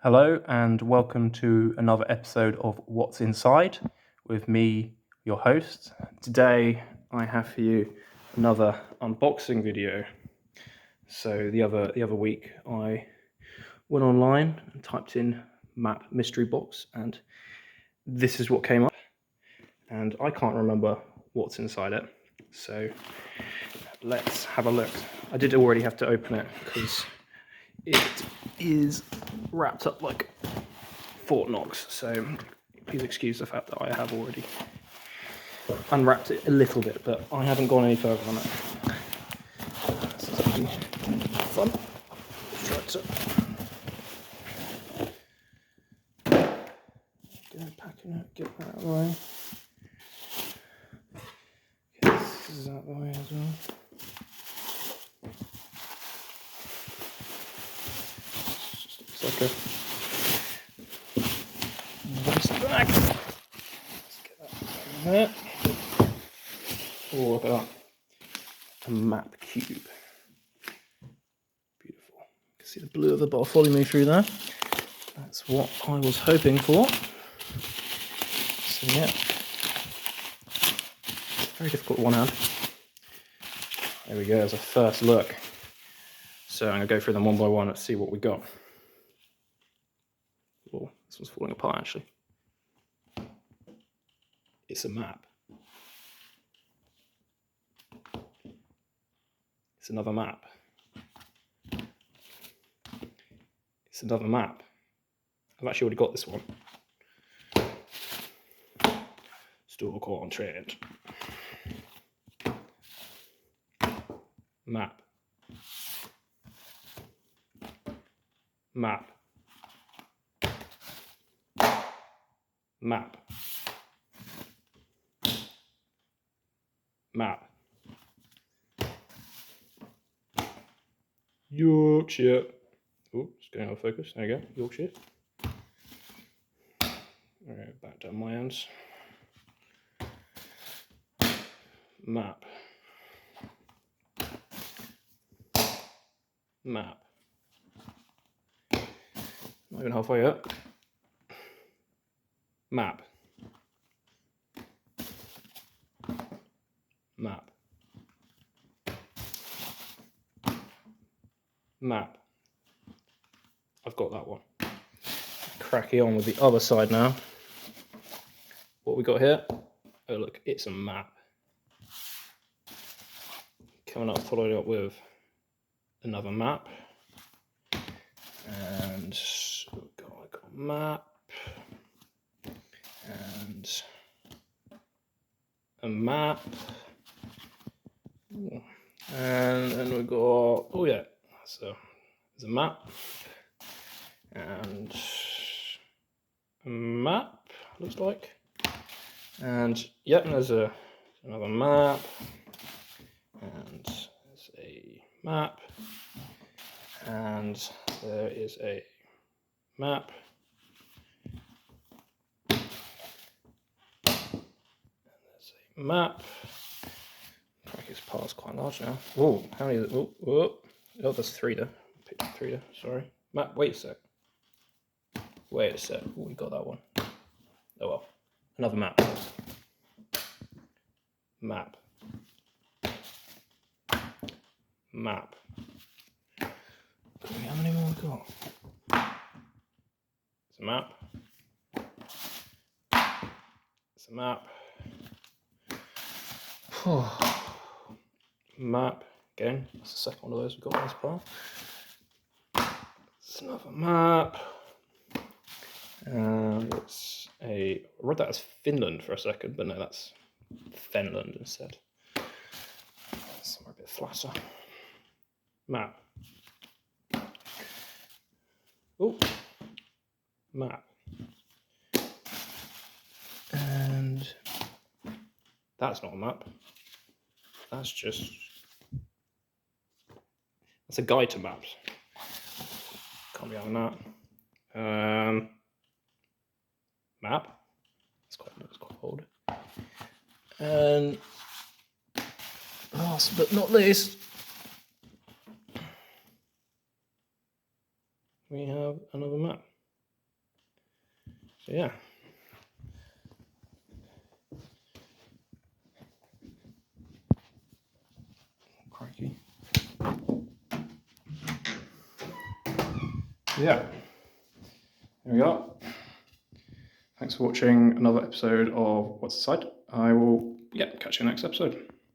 Hello, and welcome to another episode of What's Inside with me, your host. Today, I have for you another unboxing video. So the other week, I went online and typed in map mystery box, and this is what came up. And I can't remember what's inside it, so let's have a look. I did already have to open it because it is wrapped up like Fort Knox, so please excuse the fact that I have already unwrapped it a little bit, but I haven't gone any further on it. This is actually fun. Try to go packing it, get that out of the way. Get this out of the way as well. It's like a waste bag. Let's get that out of there. Oh, look at that. A map cube. Beautiful. You can see the blue of the bottle following me through there. That's what I was hoping for. So yeah. Very difficult one hand. There we go, as a first look. So I'm going to go through them one by one and see what we got. Oh, this one's falling apart actually. It's a map. It's another map. It's another map. I've actually already got this one. Stockholm-Trent. Map. Map. Map. Map. Yorkshire. Oh, it's going out of focus. There you go. Yorkshire. Alright, back down my hands. Map. Map. Not even halfway up. Map. Map. Map. I've got that one. Cracky on with the other side now. What we got here? Oh look, it's a map. Coming up, followed up with another map. And I got a map. And a map. Ooh. And then we got, oh yeah, so there's a map. And a map, looks like. And yep, there's another map. And there's a map. And there is a map. And there's a map. This part's quite large now. Oh, how many? Oh, there's three there. Picked up three there. Sorry. Map. Wait a sec. Wait a sec. Oh, we got that one. Oh well. Another map. Map. Map. How many more we got? It's a map. It's a map. Map. Again, that's the second one of those we've got on this part. It's another map. And it's I read that as Finland for a second, but no, that's Finland instead. Somewhere a bit flatter. Map. Oh, map. And that's not a map. That's a guide to maps. Can't be having that. Map. It's quite old. And last but not least, we have another map. So yeah. Crikey. Yeah. There we are. Thanks for watching another episode of What's Inside. I will catch you next episode.